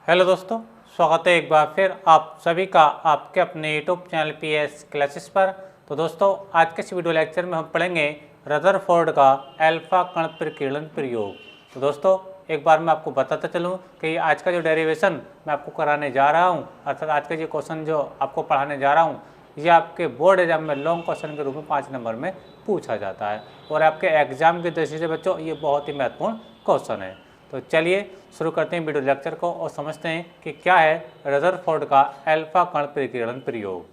Hello दोस्तों, स्वागत है एक बार फिर आप सभी का आपके अपने यूट्यूब चैनल पीएस क्लासेस पर। तो दोस्तों, आज के इस वीडियो लेक्चर में हम पढ़ेंगे रदरफोर्ड का अल्फा कण प्रकीर्णन प्रयोग। तो दोस्तों, एक बार मैं आपको बताता चलूँ कि आज का जो डेरिवेशन मैं आपको कराने जा रहा हूँ, अर्थात आज का जो क्वेश्चन जो आपको पढ़ाने जा रहा हूँ, ये आपके बोर्ड एग्जाम में लॉन्ग क्वेश्चन के रूप में 5 नंबर में पूछा जाता है और आपके एग्जाम की दृष्टि से बच्चों ये बहुत ही महत्वपूर्ण क्वेश्चन है। तो चलिए शुरू करते हैं वीडियो लेक्चर को और समझते हैं कि क्या है रदरफोर्ड का अल्फा कण प्रकीर्णन प्रयोग।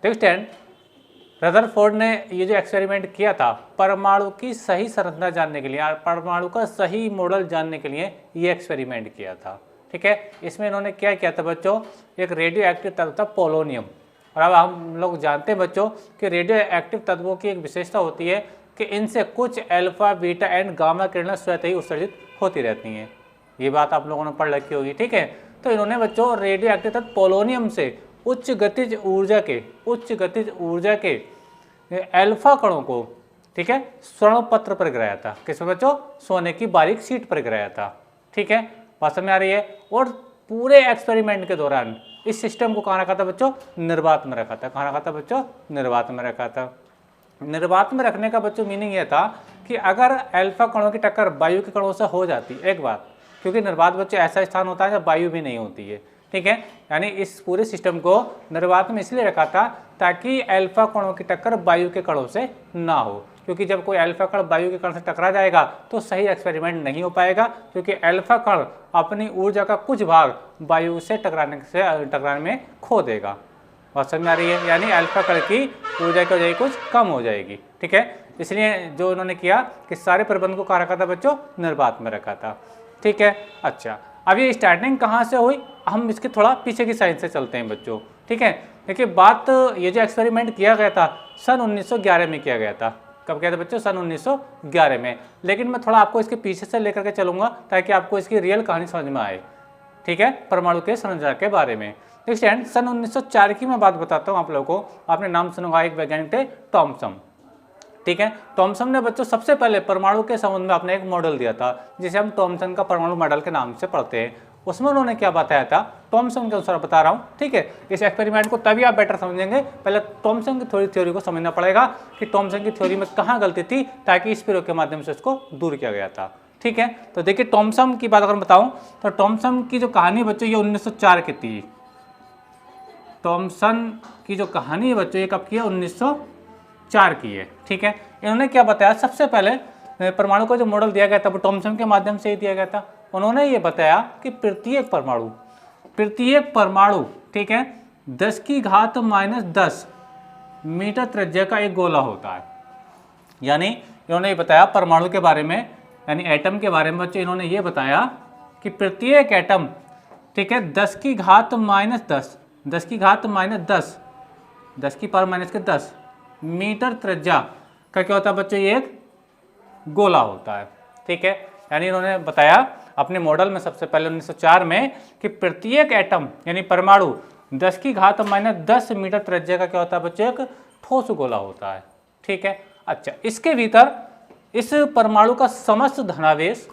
तो स्टूडेंट, रदरफोर्ड ने ये जो एक्सपेरिमेंट किया था परमाणु की सही संरचना जानने के लिए, परमाणु का सही मॉडल जानने के लिए ये एक्सपेरिमेंट किया था। ठीक है, इसमें इन्होंने क्या किया था बच्चों, एक रेडियो एक्टिव तत्व था पोलोनियम। और अब हम लोग जानते हैं बच्चों कि रेडियो एक्टिव तत्वों की एक विशेषता होती है कि इनसे कुछ अल्फा बीटा एंड गामा किरणें स्वतः ही उत्सर्जित होती रहती हैं। ये बात आप लोगों ने पढ़ रखी होगी। ठीक है, तो इन्होंने बच्चों रेडियो एक्टिव तत्व पोलोनियम से उच्च गतिज ऊर्जा के अल्फा कणों को, ठीक है, स्वर्ण पत्र पर गिराया था। किसमें बच्चों? सोने की बारीक शीट पर गिराया था। ठीक है, बात समझ में आ रही है। और पूरे एक्सपेरिमेंट के दौरान इस सिस्टम को कहाँ रखा था बच्चों? निर्वात में रखा था। कहाँ रखा था बच्चों? निर्वात में रखा था। निर्वात में रखने का बच्चों मीनिंग ये था कि अगर अल्फा कणों की टक्कर वायु के कणों से हो जाती, एक बात, क्योंकि निर्वात बच्चों ऐसा स्थान होता है जब वायु भी नहीं होती है। ठीक है, यानी इस पूरे सिस्टम को निर्वात में इसलिए रखा था ताकि अल्फा कणों की टक्कर वायु के कणों से ना हो, क्योंकि जब कोई अल्फा कण वायु के कण से टकरा जाएगा तो सही एक्सपेरिमेंट नहीं हो पाएगा, क्योंकि अल्फा कण अपनी ऊर्जा का कुछ भाग वायु से टकराने में खो देगा। बात समझ में आ रही है? यानी अल्फा कण की ऊर्जा की वजह कुछ कम हो जाएगी। ठीक है, इसलिए जो उन्होंने किया कि सारे प्रबंध को कहाँ रखा था बच्चों? निर्वात में रखा था। ठीक है, अच्छा, अब ये स्टार्टिंग कहाँ से हुई, हम इसके थोड़ा पीछे की साइड से चलते हैं बच्चों। ठीक है, देखिए बात, ये जो एक्सपेरिमेंट किया गया था सन 1911 में किया गया था। कब किया था बच्चों? सन 1911 में। लेकिन मैं थोड़ा आपको इसके पीछे से लेकर के चलूंगा ताकि आपको इसकी रियल कहानी समझ में आए। ठीक है, परमाणु के संरचना के बारे में। स्टूडेंट, सन 1904 की मैं बात बताता हूँ आप लोगों को। आपने नाम सुना होगा, एक वैज्ञानिक थे टॉमसन। ठीक है, टॉमसन ने बच्चों सबसे पहले परमाणु के संबंध में अपने एक मॉडल दिया था जिसे हम टॉमसन का परमाणु मॉडल के नाम से पढ़ते हैं। उसमें उन्होंने क्या बताया था, टॉमसन के अनुसार बता रहा हूँ। ठीक है, इस एक्सपेरिमेंट को तभी आप बेटर समझेंगे। पहले टॉमसन की थ्योरी को समझना पड़ेगा कि टॉमसन की थ्योरी में कहाँ गलती थी, ताकि इस प्रयोग के माध्यम से उसको दूर किया गया था। ठीक है, तो देखिए टॉमसन की बात अगर मैं बताऊँ तो टॉमसन की जो कहानी बच्चों ये 1904 की थी। टॉमसन की जो कहानी है बच्चों ये कब की है? 1904 की है। ठीक है, इन्होंने क्या बताया, सबसे पहले परमाणु का जो मॉडल दिया गया था वो टॉमसन के माध्यम से ही दिया गया था। उन्होंने ये बताया कि प्रत्येक परमाणु, ठीक है, 10⁻⁻10 मीटर त्रिज्या का एक गोला होता है। यानी इन्होंने ये बताया परमाणु के बारे में, यानी एटम के बारे में बच्चों इन्होंने ये बताया कि प्रत्येक एटम, ठीक है, 10⁻⁻10 मीटर त्रिज्या का क्या होता है बच्चों? ये एक गोला होता है। ठीक है, यानी इन्होंने बताया अपने मॉडल में सबसे पहले 1904 में कि प्रत्येक एटम यानी परमाणु 10⁻10 मीटर त्रिज्या का क्या होता है बच्चों? एक ठोस गोला होता है। ठीक है, अच्छा, इसके भीतर इस परमाणु का समस्त धनावेश,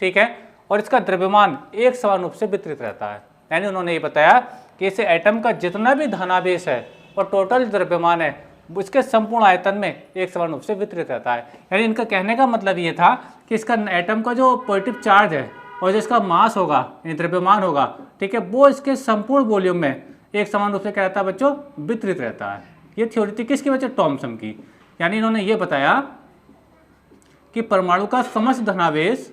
ठीक है, और इसका द्रव्यमान एक समान रूप से वितरित रहता है। यानी उन्होंने ये बताया कि इस एटम का जितना भी धनावेश है और टोटल द्रव्यमान है उसके संपूर्ण आयतन में एक समान रूप से वितरित रहता है। यानी इनका कहने का मतलब ये था कि इसका एटम का जो पॉजिटिव चार्ज है और जो इसका मास होगा, द्रव्यमान होगा, ठीक है, वो इसके संपूर्ण वॉल्यूम में एक समान रूप से क्या रहता है बच्चों? वितरित रहता है। ये थ्योरी थी किसकी बच्चों? टॉमसन की। यानी इन्होंने ये बताया कि परमाणु का समस्त धनावेश,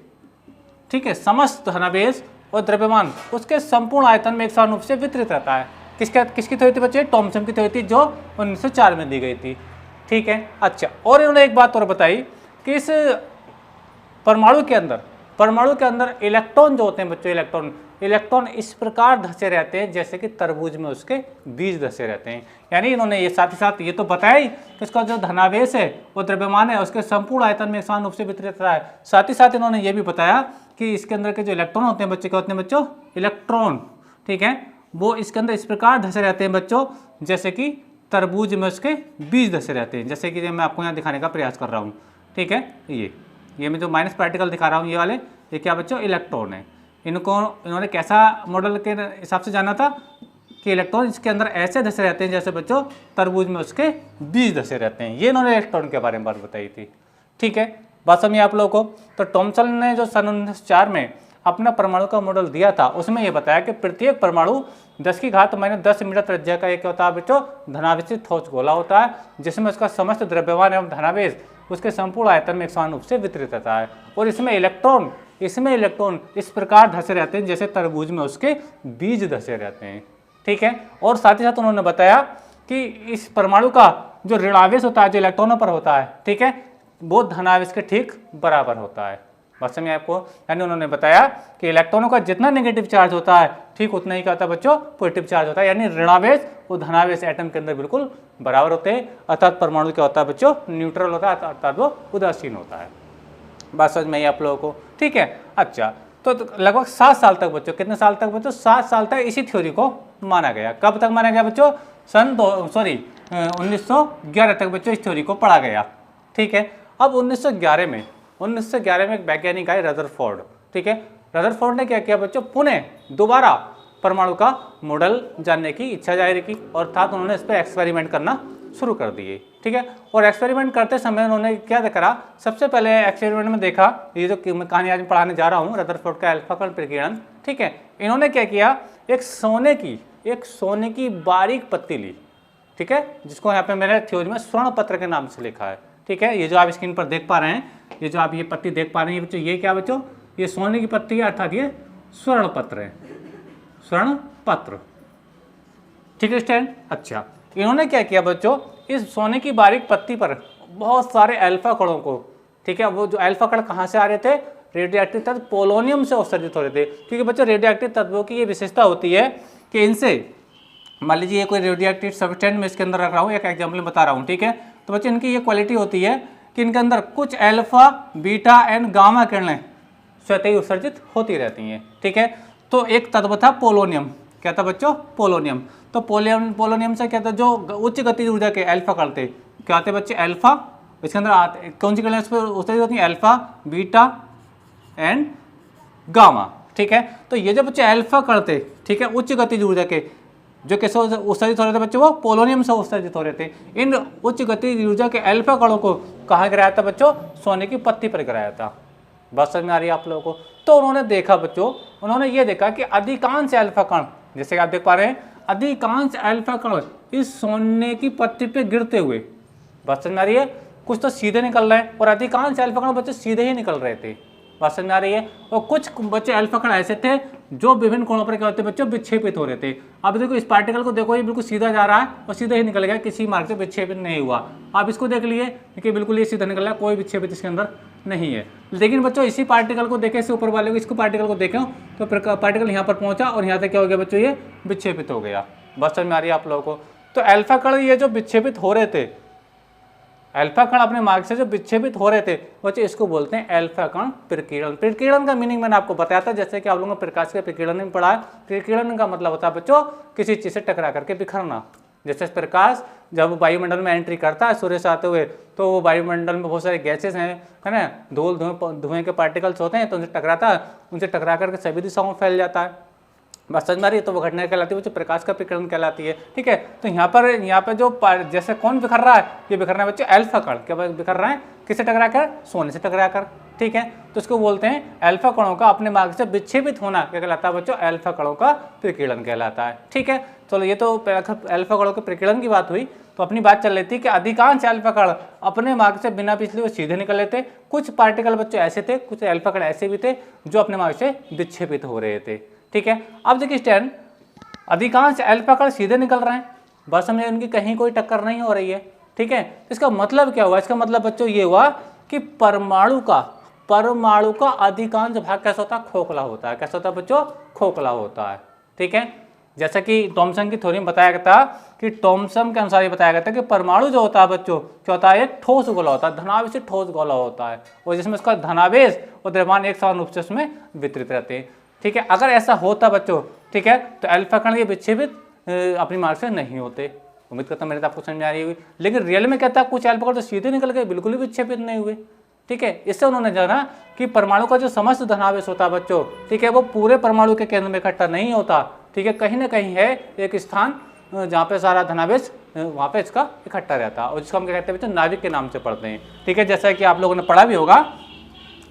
ठीक है, समस्त धनावेश और द्रव्यमान उसके संपूर्ण आयतन में एक समान रूप से वितरित रहता है। किसकी थ्योरी थी बच्चे? टॉमसन की थ्योरी थी, जो 1904 में दी गई थी। ठीक है, अच्छा, और इन्होंने एक बात और बताई कि इस परमाणु के अंदर इलेक्ट्रॉन जो होते हैं बच्चों, इलेक्ट्रॉन इस प्रकार धसे रहते हैं जैसे कि तरबूज में उसके बीज धसे रहते हैं। यानी इन्होंने ये साथ ही साथ ये तो बताया ही कि इसका जो धनावेश है वो द्रव्यमान है उसके संपूर्ण आयतन में समान रूप से वितरित रहा है। साथ ही साथ इन्होंने ये भी बताया कि इसके अंदर के जो इलेक्ट्रॉन होते हैं बच्चे, क्या होते हैं बच्चों? इलेक्ट्रॉन, ठीक है, वो इसके अंदर इस प्रकार धसे रहते हैं बच्चों जैसे कि तरबूज में उसके बीज धसे रहते हैं, जैसे कि मैं आपको यहाँ दिखाने का प्रयास कर रहा हूँ। ठीक है, ये मैं जो माइनस पार्टिकल दिखा रहा हूँ ये वाले, ये क्या बच्चों? इलेक्ट्रॉन है। इन्होंने कैसा मॉडल के हिसाब से जाना था कि इलेक्ट्रॉन इसके अंदर ऐसे धसे रहते हैं जैसे बच्चों तरबूज में उसके बीज धसे रहते हैं। ये इन्होंने इलेक्ट्रॉन के बारे में बात बताई थी। ठीक है, बात समझिए आप लोगों को। तो थॉम्सन ने जो सन 1904 में अपना परमाणु का मॉडल दिया था उसमें यह बताया कि प्रत्येक परमाणु 10⁻10 मीटर त्रिज्या का एक होता है बच्चों धनावेशित ठोस गोला होता है, जिसमें उसका समस्त द्रव्यमान एवं धनावेश उसके संपूर्ण आयतन में एक समान रूप से वितरित रहता है। और इसमें इलेक्ट्रॉन इस प्रकार धसे रहते हैं जैसे तरबूज में उसके बीज धसे रहते हैं। ठीक है, और साथ ही साथ उन्होंने बताया कि इस परमाणु का जो ऋणावेश होता है जो इलेक्ट्रॉनों पर होता है, ठीक है, वो धनावेश के ठीक बराबर होता है। बात समझ में आपको? यानी उन्होंने बताया कि इलेक्ट्रॉनों का जितना नेगेटिव चार्ज होता है ठीक उतना ही क्या होता है बच्चों पॉजिटिव चार्ज होता है, यानी ऋणावेश और धनावेश एटम के अंदर बिल्कुल बराबर होते हैं। अर्थात परमाणु क्या होता है बच्चों न्यूट्रल होता है, अर्थात वो उदासीन होता है। बात समझ में आई आप लोगों को? ठीक है, अच्छा तो लगभग 7 साल तक बच्चों, कितने साल तक बच्चों? 7 साल तक इसी थ्योरी को माना गया। कब तक माना गया बच्चों? 1911 तक बच्चों इस थ्योरी को पढ़ा गया। ठीक है, अब 1911 में एक वैज्ञानिक आए रदरफोर्ड। ठीक है, रदरफोर्ड ने क्या किया बच्चों पुनः दोबारा परमाणु का मॉडल जानने की इच्छा जाहिर की और अर्थात उन्होंने इस पर एक्सपेरिमेंट करना शुरू कर दिए। ठीक है, और एक्सपेरिमेंट करते समय उन्होंने क्या करा? सबसे पहले एक्सपेरिमेंट में देखा, ये जो कहानी आज मैं पढ़ाने जा रहा हूँ रदरफोर्ड का अल्फा कण प्रकीर्णन। ठीक है, इन्होंने क्या किया? एक सोने की बारीक पत्ती ली। ठीक है, जिसको यहाँ पे मैंने थ्योरी में स्वर्ण पत्र के नाम से लिखा है। ठीक है, ये जो आप स्क्रीन पर देख पा रहे हैं, ये जो आप ये पत्ती देख पा रहे हैं बच्चों, ये क्या बच्चों? ये सोने की पत्ती है, अर्थात ये स्वर्ण पत्र है, स्वर्ण पत्र। ठीक है स्टैंड? अच्छा, इन्होंने क्या किया बच्चों? इस सोने की बारीक पत्ती पर बहुत सारे अल्फा कणों को, ठीक है, वो जो अल्फा कण कहाँ से आ रहे थे? रेडियोएक्टिव तत्व पोलोनियम से उत्सर्जित हो रहे थे। क्योंकि बच्चों रेडियोएक्टिव तत्वों की ये विशेषता होती है कि इनसे, मान लीजिए ये कोई रेडियोएक्टिव सब्सटेंस मैं इसके अंदर रख रहा हूँ, एक एग्जाम्पल बता रहा हूँ। ठीक है, तो बच्चों इनकी ये क्वालिटी होती है कि इनके अंदर कुछ अल्फा, बीटा एंड गामा किरणें स्वतः ही उत्सर्जित होती रहती हैं। ठीक है, तो एक तत्व था पोलोनियम। क्या था बच्चों? पोलोनियम। तो पोलोनियम से क्या था? जो उच्च गतिज ऊर्जा के अल्फा कण थे, क्या थे बच्चे? अल्फा। इसके अंदर आते कौन सी किरणें उत्सर्जित होती हैं? Alpha, beta and gamma. ठीक है, तो ये जो बच्चे अल्फा कण थे, ठीक है, उच्च गतिज ऊर्जा के, जो कैसे उत्सर्जित हो रहे थे बच्चों? वो पोलोनियम से उत्सर्जित हो रहे थे। इन उच्च गतिज ऊर्जा के अल्फा कणों को कहाँ गिराया था बच्चों? सोने की पत्ती पर गिराया था। बात समझ में आ रही है आप लोगों को? तो उन्होंने देखा बच्चों, उन्होंने ये देखा कि अधिकांश अल्फा कण, जैसे कि आप देख पा रहे हैं, अधिकांश अल्फा कण इस सोने की पत्ती पे गिरते हुए, बात समझ में आ रही है, कुछ तो सीधे निकल रहे हैं और अधिकांश अल्फा कण बच्चे सीधे ही निकल रहे थे। बात समझ में आ रही है? और कुछ बच्चे अल्फा कण ऐसे थे जो विभिन्न कोणों पर क्या होते बच्चों? विक्षेपित हो रहे थे। अब देखो इस पार्टिकल को देखो, ये बिल्कुल सीधा जा रहा है और सीधा ही निकल गया, किसी मार्ग से विक्षेपित नहीं हुआ। आप इसको देख लिए कि बिल्कुल ये सीधा निकल रहा है, कोई विक्षेपित इसके अंदर नहीं है। लेकिन बच्चों इसी पार्टिकल को देखें, इससे ऊपर वाले को, इसको पार्टिकल को देखें तो पार्टिकल यहाँ पर पहुंचा और यहाँ तक क्या हो गया बच्चों? ये विक्षेपित हो गया। बस समझ में आ रही है आप लोगों को? तो अल्फा कण ये जो विक्षेपित हो रहे थे, अल्फा कण अपने मार्ग से जो विक्षेपित हो रहे थे बच्चे, इसको बोलते हैं अल्फा कण प्रकीर्णन। प्रकीर्णन का मीनिंग मैंने आपको बताया था, जैसे कि आप लोगों ने प्रकाश के प्रकीर्णन में पढ़ा है। प्रकीर्णन का मतलब होता है बच्चों किसी चीज से टकरा करके बिखरना। जैसे प्रकाश जब वायुमंडल में एंट्री करता है सूर्य से आते हुए, तो वो वायुमंडल में बहुत सारे गैसेस हैं, है ना, धुएं के पार्टिकल्स होते हैं, तो उनसे टकराता है, उनसे टकरा करके सभी दिशाओं में फैल जाता है। बस समझ में आ रही है? तो वो घटना कहलाती है बच्चों प्रकाश का प्रकीर्णन कहलाती है। ठीक है, तो यहाँ पर जो जैसे कौन बिखर रहा है? ये बिखर रहा है बच्चों अल्फा कण। क्या बिखर रहा है? किससे टकरा कर? सोने से टकरा कर। ठीक है, तो इसको बोलते हैं अल्फा कणों का अपने मार्ग से विक्षेपित होना। क्या कहलाता है बच्चों? अल्फा कणों का प्रकीर्णन कहलाता है। ठीक है, चलो ये तो अल्फा कणों के प्रकीर्णन की बात हुई। तो अपनी बात चल रही थी कि अधिकांश अल्फा कण अपने मार्ग से बिना पिछले हुए सीधे निकल लेते। कुछ पार्टिकल बच्चों ऐसे थे, कुछ अल्फा कण ऐसे भी थे जो अपने मार्ग से विक्षेपित हो रहे थे। ठीक है, अब देखिए स्टैंड, अधिकांश अल्फा कण सीधे निकल रहे हैं, बस समझे, उनकी कहीं कोई टक्कर नहीं हो रही है। ठीक है, इसका मतलब क्या हुआ? इसका मतलब बच्चों ये हुआ कि परमाणु का अधिकांश भाग कैसा होता है? खोखला होता है। कैसा होता है बच्चों? खोखला होता है। ठीक है, जैसा कि थॉम्सन की थ्योरी में बताया गया था कि थॉम्सन के अनुसार ये बताया गया था कि परमाणु जो होता है बच्चों क्या होता है? एक ठोस गोला होता है, धनावेशित ठोस गोला होता है, और जिसमें उसका धनावेश और द्रव्यमान एक समान रूप से उसमें वितरित रहते हैं। ठीक है, अगर ऐसा होता बच्चों, ठीक है, तो अल्फा कण ये विक्षेपित अपनी मार्ग से नहीं होते। उम्मीद करता हूँ मेरे आपको समझ में आ रही होगी। लेकिन रियल में क्या था? कुछ अल्फा कण तो सीधे निकल गए, बिल्कुल ही विक्षेपित नहीं हुए। ठीक है। इससे उन्होंने जाना कि परमाणु का जो समस्त धनावेश होता है बच्चों, ठीक है, वो पूरे परमाणु के केंद्र में इकट्ठा नहीं होता, ठीक है, कहीं ना कहीं है एक स्थान जहाँ पे सारा धनावेश वहाँ पे इसका इकट्ठा रहता है, और जिसको हम क्या कहते हैं बच्चों, नाभिक के नाम से पढ़ते हैं, ठीक है। जैसा कि आप लोगों ने पढ़ा भी होगा,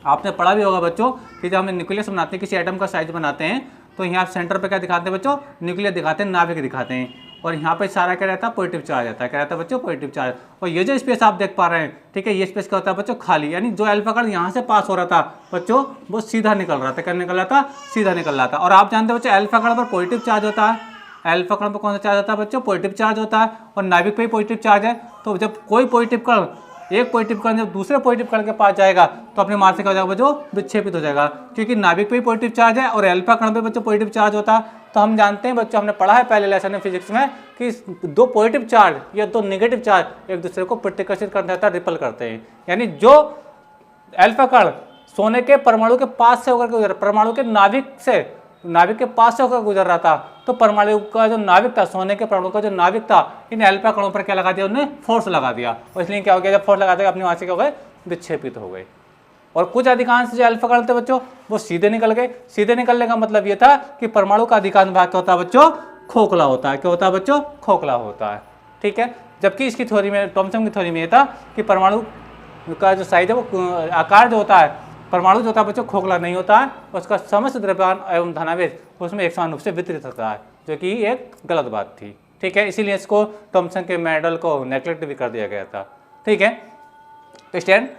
आपने पढ़ा भी होगा बच्चों कि जब हम न्यूक्लियस बनाते हैं, किसी एटम का साइज बनाते हैं, तो यहाँ सेंटर पे क्या दिखाते हैं बच्चों, न्यूक्लियस दिखाते हैं, नाभिक दिखाते हैं, और यहाँ पे सारा क्या रहता है, पॉजिटिव चार्ज रहता है। क्या रहता है बच्चों, पॉजिटिव चार्ज। और ये जो स्पेस आप देख पा रहे हैं, ठीक है, ये स्पेस क्या होता है बच्चों, खाली, यानी जो अल्फा कण यहाँ से पास हो रहा था बच्चों, वो सीधा निकल रहा था। क्या निकल रहा था, सीधा निकल रहा था। और आप जानते हैं बच्चों, अल्फा कण पर पॉजिटिव चार्ज होता है, अल्फा कण पर कौन सा चार्ज होता है बच्चों, पॉजिटिव चार्ज होता है, और नाभिक पे ही पॉजिटिव चार्ज है। तो जब कोई पॉजिटिव कण, एक पॉजिटिव कण जब दूसरे पॉजिटिव कण के पास जाएगा तो अपने मास से क्या हो जाएगा बच्चों, विक्षेपित हो जाएगा, क्योंकि नाभिक पे ही पॉजिटिव चार्ज है और अल्फा कण पे बच्चों पॉजिटिव चार्ज होता है। तो हम जानते हैं बच्चों, हमने पढ़ा है पहले लेसन में फिजिक्स में कि दो पॉजिटिव चार्ज या दो नेगेटिव चार्ज एक दूसरे को प्रतिकर्षित करते हैं, रिपल करते हैं। यानी जो अल्फा कण सोने के परमाणु के पास से होकर गुजर, परमाणु के नाभिक से, नाभिक के पास से होकर गुजर रहा था, तो परमाणु का जो नाभिक था, सोने के परमाणु का जो नाभिक था, इन अल्फा कणों पर क्या लगा दिया, उन्होंने फोर्स लगा दिया, और इसलिए क्या हो गया, जब फोर्स लगा दिया अपनी वहां से क्या हो गए, विक्षेपित हो गए। और कुछ अधिकांश जो अल्फा कण थे बच्चों, वो सीधे निकल गए। सीधे निकलने का मतलब ये था कि परमाणु का अधिकांश भाग क्या होता है बच्चों, खोखला होता है। क्या होता है बच्चों, खोखला होता है, ठीक है। जबकि इसकी थ्योरी में, थॉमसन की थ्योरी में ये था कि परमाणु का जो साइज है, वो आकार जो होता है, परमाणु जो होता है बच्चों, खोखला नहीं होता है, उसका समस्त द्रव्यमान एवं धनावेश उसमें एक समान रूप से वितरित होता है, जो कि एक गलत बात थी, ठीक है। इसीलिए इसको थॉमसन के मेडल को नेग्लेक्ट भी कर दिया गया था, ठीक है। तो स्टूडेंट,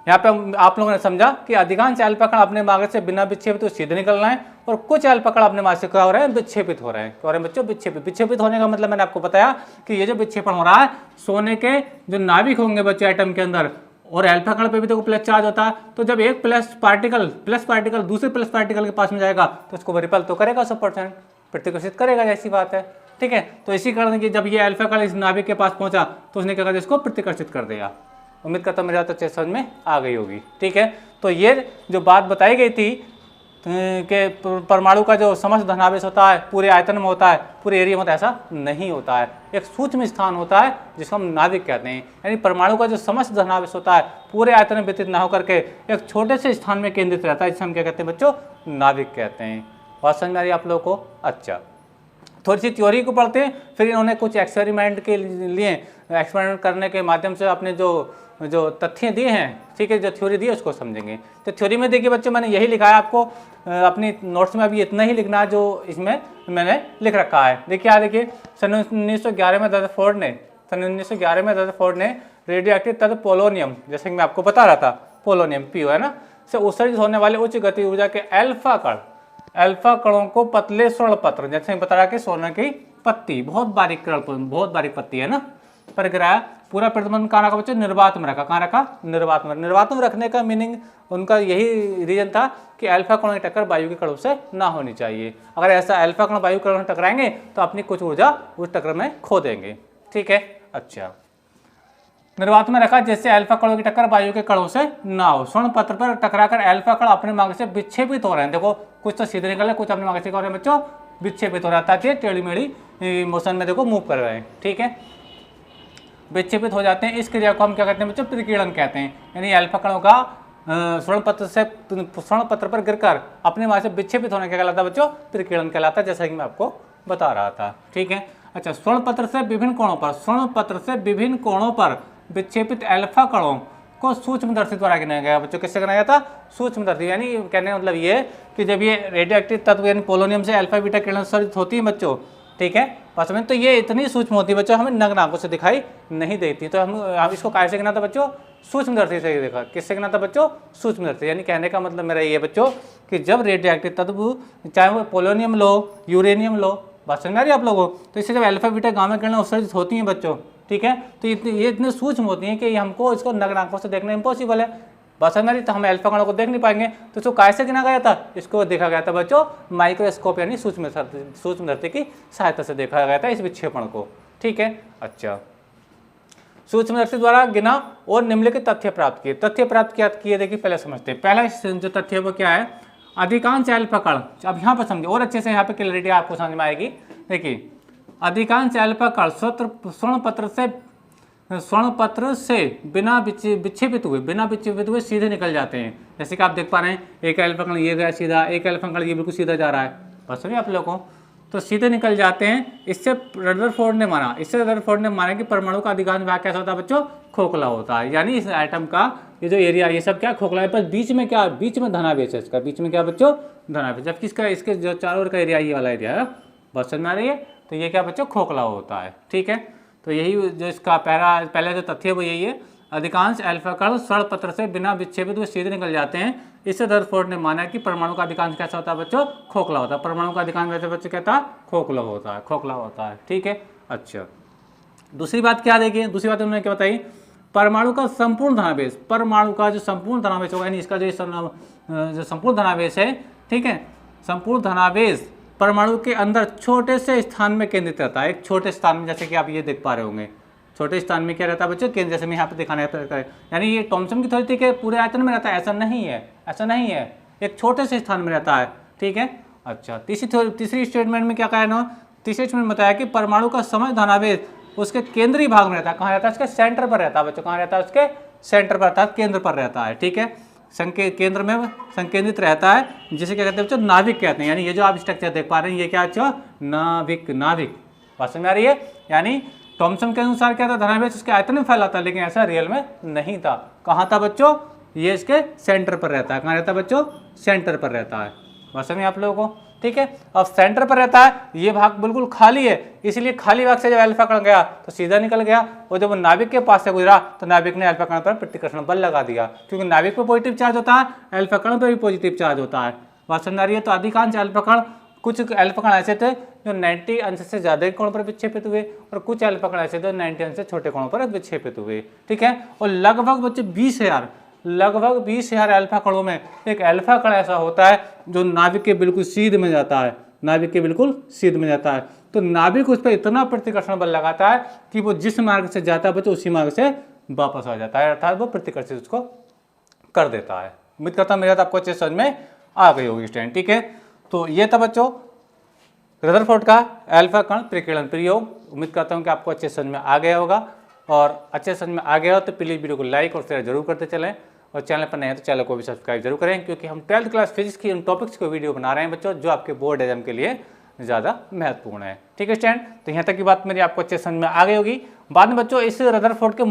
यहाँ पे आप लोगों ने समझा कि अधिकांश अल्फा कण अपने मार्ग से बिना विक्षेपित तो सीधे निकल रहे हैं, और कुछ अल्फा कण अपने मार्ग से क्या हो रहे हैं, विक्षेपित हो रहे हैं। क्या हो रहे हैं बच्चों, विक्षेपित। विक्षेपित होने का मतलब मैंने आपको बताया कि ये जो विक्षेपण हो रहा है, सोने के जो नाभिक होंगे बच्चों एटम के अंदर, और अल्फा कण पे भी देखो प्लस चार्ज होता है, तो जब एक प्लस पार्टिकल दूसरे प्लस पार्टिकल के पास में जाएगा तो उसको रिपल तो करेगा 100%, प्रतिकर्षित करेगा, जैसी बात है, ठीक है। तो इसी कारण कि जब ये अल्फा कण इस नाभिक के पास पहुंचा तो उसने क्या कर दिया, इसको प्रतिकर्षित कर दिया। उम्मीद करता हूं मेरी बात अच्छे समझ में आ गई होगी, ठीक है। तो ये जो बात बताई गई थी कि परमाणु का जो समस्त धनावेश होता है पूरे आयतन में होता है, पूरे एरिया में होता है, ऐसा नहीं होता है। एक सूक्ष्म स्थान होता है जिसको हम नाभिक कहते हैं, यानी परमाणु का जो समस्त धनावेश होता है पूरे आयतन में वितरित ना होकर के एक छोटे से स्थान में केंद्रित रहता है, जिसे हम क्या कहते हैं बच्चों, नाभिक कहते हैं। बात समझ में आ रही है आप लोगों को? अच्छा, थोड़ी सी थ्योरी को पढ़ते हैं, फिर इन्होंने कुछ एक्सपेरिमेंट के लिए, एक्सपेरिमेंट करने के माध्यम से अपने जो तथ्य दिए हैं, ठीक है, जो थ्योरी दी है उसको समझेंगे। तो थ्योरी में देखिए बच्चों, मैंने यही लिखा है, आपको अपनी नोट्स में अभी इतना ही लिखना है जो इसमें मैंने लिख रखा है। देखिए देखिए, सन 1911 में रदरफोर्ड ने रेडियो एक्टिव तथा पोलोनियम, जैसे कि मैं आपको बता रहा था, पोलोनियम पीओ है ना, से उत्सर्जित होने वाले उच्च गति ऊर्जा के अल्फा कणों को पतले स्वर्ण पत्र, जैसे मैं बता रहा कि सोने की पत्ती, बहुत बारीक पत्ती है ना, पर गिराया, पूरा प्रतिबंध कहाँ रखा बच्चों, निर्वात में रखा। कहाँ रखा, निर्वात में रखने का मीनिंग उनका यही रीजन था कि अल्फा कणों की टक्कर वायु के कणों से ना होनी चाहिए। अगर ऐसा अल्फा कण वायु कणों से टकराएंगे तो अपनी कुछ ऊर्जा उस टक्कर में खो देंगे, ठीक है। अच्छा, निर्वात में रखा जिससे अल्फा कणों की टक्कर वायु के कणों से ना हो। स्वर्ण पत्र पर टकराकर अल्फा कण अपने मार्ग से विक्षेपित हो रहे हैं। देखो, कुछ तो सीधे निकल रहे, कुछ अपने मार्ग से क्या हो रहे हैं बच्चों, विक्षेपित हो रहा था, टेढ़ी मेढ़ी मोशन में देखो मूव कर रहे हैं, ठीक है, विक्षेपित हो जाते हैं। इस क्रिया को हम क्या कहते हैं बच्चों, प्रकीर्णन कहते हैं। यानी अल्फा कणों का स्वर्ण पत्र पर गिरकर अपने मार्ग से विक्षेपित होने क्या कहलाता है बच्चों, प्रकीर्णन कहलाता है, जैसा कि मैं आपको बता रहा था, ठीक है। अच्छा, स्वर्ण पत्र से विभिन्न कोणों पर विक्षेपित अल्फा कणों को सूक्ष्मदर्शी द्वारा गिनाया गया। बच्चों किससे गिनाया था, सूक्ष्मदर्शी। यानी कहने का मतलब ये कि जब ये रेडियोएक्टिव तत्व यानी पोलोनियम से अल्फा बीटा किरण उत्सर्जित होती है बच्चों, ठीक है, वास्तव में तो ये इतनी सूक्ष्म होती है बच्चों, हमें नग्न आंखों से दिखाई नहीं देती। तो हम इसको काय से गिना था बच्चों, सूक्ष्मदर्शी से देखा। किससे गिना था बच्चों, सूक्ष्मदर्शी। यानी कहने का मतलब मेरा ये बच्चों कि जब रेडियोएक्टिव तत्व, चाहे वो पोलोनियम लो, यूरेनियम लो, बात समझ में आ रही है आप लोगों को, तो इससे जब अल्फा बीटा गामा किरणें उत्सर्जित होती हैं बच्चों, ठीक है, तो ये इतनी सूक्ष्म होती हैं कि हमको इसको नग्न आंखों से देखना इम्पॉसिबल है। बात समझ में आ रही, तो हम अल्फा कणों को देख नहीं पाएंगे। तो इसको काय से गिना गया था, इसको देखा गया था बच्चों माइक्रोस्कोप यानी सूक्ष्मदर्शी की सहायता से देखा गया था इस विक्षेपण को, ठीक है। अच्छा, सूक्ष्मदर्शी द्वारा गिना और निम्नलिखित तथ्य प्राप्त किए। देखिए पहले समझते हैं। पहला जो तथ्य वो क्या है, अधिकांश अल्फा कण, अब यहाँ पर समझिए और अच्छे से, यहाँ पे क्लैरिटी आपको समझ में आएगी। देखिए, अधिकांश अल्फा कण स्वर्ण पत्र से स्वर्ण पत्र से बिना विक्षेपित हुए सीधे निकल जाते हैं। जैसे कि आप देख पा रहे हैं, एक अल्फा कण ये गया सीधा, एक अल्फा कण ये बिल्कुल सीधा जा रहा है, बस सभी आप लोगों को तो सीधे निकल जाते हैं। इससे रदरफोर्ड ने माना कि परमाणु का अधिकांश भाग कैसा होता है बच्चों, खोखला होता है। यानी इस एटम का ये जो एरिया ये सब क्या खोखला है, पर बीच में धनावेश है इसका, बीच में क्या बच्चों, धनावेश, जबकि इसके जो चारों ओर का एरिया ये वाला एरिया है, बात समझ में आ रही है, तो ये क्या बच्चों, खोखला होता है। ठीक है, तो यही जो इसका पहला जो तथ्य है वो यही है, अधिकांश अल्फा कण स्वर्ण पत्र से बिना विक्षेपित हुए सीधे निकल जाते हैं। इससे रदरफोर्ड ने माना कि परमाणु का अधिकांश कैसा होता है बच्चों, खोखला होता है। परमाणु का अधिकांश वैसे बच्चों कहता है खोखला होता है। ठीक है, अच्छा दूसरी बात क्या देखिए, दूसरी बात उन्होंने क्या बताई, परमाणु का संपूर्ण धनावेश, परमाणु का जो संपूर्ण धनावेश होगा, यानी इसका जो संपूर्ण धनावेश है, ठीक है, संपूर्ण धनावेश परमाणु के अंदर छोटे से स्थान में केंद्रित रहता है। एक छोटे स्थान में, जैसे कि आप ये देख पा रहे होंगे, छोटे स्थान में क्या रहता है बच्चों, केंद्र, जैसे मैं यहाँ पे दिखाना है, यानी ये थॉमसन की थ्योरी थी कि पूरे आयतन में रहता है, ऐसा नहीं है, एक छोटे से स्थान में रहता है। ठीक है, अच्छा तीसरी स्टेटमेंट में क्या कहना, तीसरे स्टेटमेंट में बताया कि परमाणु का समस्त धनावेश उसके केंद्रीय भाग में रहता है। कहाँ रहता है, उसके सेंटर पर रहता है बच्चों, कहाँ रहता है, उसके सेंटर पर रहता है, केंद्र पर रहता है। ठीक है, केंद्र में संकेंद्रित रहता है, जिसे क्या कहते हैं बच्चों, नाभिक कहते हैं। यानी ये जो आप स्ट्रक्चर देख पा रहे हैं ये क्या बच्चों, नाभिक, बात समझ में आ रही है। यानी थॉमसन के अनुसार क्या था, धनावेश उसके आयतन में फैला था, लेकिन ऐसा रियल में नहीं था। कहाँ था बच्चों, ये इसके सेंटर पर रहता है। कहाँ रहता है बच्चों, सेंटर पर रहता है, बात समझ में आप लोगों को। ठीक है, अब सेंटर पर रहता है, ये भाग बिल्कुल खाली है, इसलिए खाली भाग से जब अल्फा कण गया तो सीधा निकल गया, और जब वो नाभिक के पास से गुजरा तो नाभिक ने अल्फा कण पर प्रतिकर्षण बल लगा दिया, क्योंकि नाभिक पर पॉजिटिव चार्ज होता है, अल्फा कण पर भी पॉजिटिव चार्ज होता है। बात समझ आ रही है। तो अधिकांश अल्फा कण, कुछ अल्फा कण ऐसे थे जो 90 अंश से ज्यादा कोणों पर विक्षेपित हुए, और कुछ अल्फा कण ऐसे थे 90 अंश से छोटे कोणों पर विक्षेपित हुए। ठीक है, और लगभग बच्चे 20,000 अल्फा कणों में एक अल्फा कण ऐसा होता है जो नाभिक के बिल्कुल सीध में जाता है, तो नाभिक उस पर इतना प्रतिकर्षण बल लगाता है कि वो जिस मार्ग से जाता है बच्चों उसी मार्ग से वापस आ जाता है, अर्थात वो प्रतिकर्षित उसको कर देता है। उम्मीद करता हूँ मेरा तो आपको अच्छे समझ में आ गई होगी स्टैंड। ठीक है, तो ये था बच्चों रदरफोर्ड का अल्फा कण प्रकीर्णन प्रयोग। उम्मीद करता हूँ कि आपको अच्छे समझ में आ गया होगा, और अच्छे समझ में आ गया हो तो प्लीज़ वीडियो को लाइक और शेयर जरूर करते चलें, और चैनल पर नए हैं तो चैनल को भी सब्सक्राइब जरूर करें, क्योंकि हम 12th क्लास फिजिक्स की उन टॉपिक्स को वीडियो बना रहे हैं बच्चों जो आपके बोर्ड एग्जाम के लिए ज़्यादा महत्वपूर्ण है। ठीक है स्टैंड, तो यहाँ तक की बात मेरी आपको अच्छे समझ में आ गई होगी। बाद में बच्चों इस रदरफोर्ड के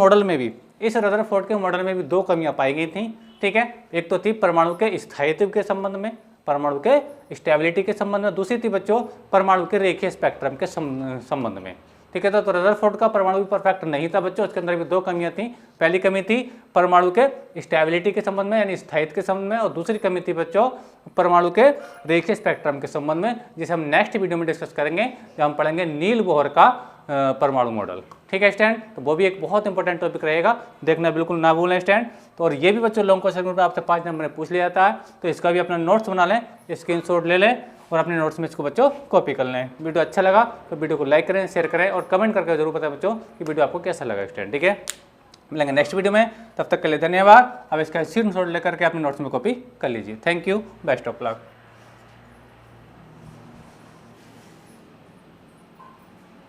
मॉडल में भी दो कमियाँ पाई गई थी। ठीक है, एक तो थी परमाणु के स्थायित्व के संबंध में, परमाणु के स्टेबिलिटी के संबंध में, दूसरी थी बच्चों परमाणु के रेखीय स्पेक्ट्रम के संबंध में। ठीक है, तो रदरफोर्ड का परमाणु भी परफेक्ट नहीं था बच्चों, उसके अंदर भी दो कमियां थी। पहली कमी थी परमाणु के स्टेबिलिटी के संबंध में, यानी स्थायित्व के संबंध में, और दूसरी कमी थी बच्चों परमाणु के रेखीय स्पेक्ट्रम के संबंध में, जिसे हम नेक्स्ट वीडियो में डिस्कस करेंगे जब हम पढ़ेंगे नील बोहर का परमाणु मॉडल। ठीक है स्टैंड, तो वो भी एक बहुत इंपॉर्टेंट टॉपिक रहेगा, देखना बिल्कुल ना भूलें स्टैंड। तो और ये भी बच्चों लॉन्ग क्वेश्चन में आपसे 5 नंबर में पूछ लिया जाता है, तो इसका भी अपना नोट्स बना लें, स्क्रीनशॉट ले लें और अपने नोट्स में इसको बच्चों कॉपी कर लें। वीडियो अच्छा लगा तो वीडियो को लाइक करें, शेयर करें, और कमेंट करके जरूर बताएं बच्चों कि वीडियो आपको कैसा लगा स्टैंड। ठीक है, मिलेंगे नेक्स्ट वीडियो में, तब तक के लिए धन्यवाद। अब इसका स्क्रीनशॉट लेकर के अपने नोट्स में कॉपी कर लीजिए। Thank you, best of luck.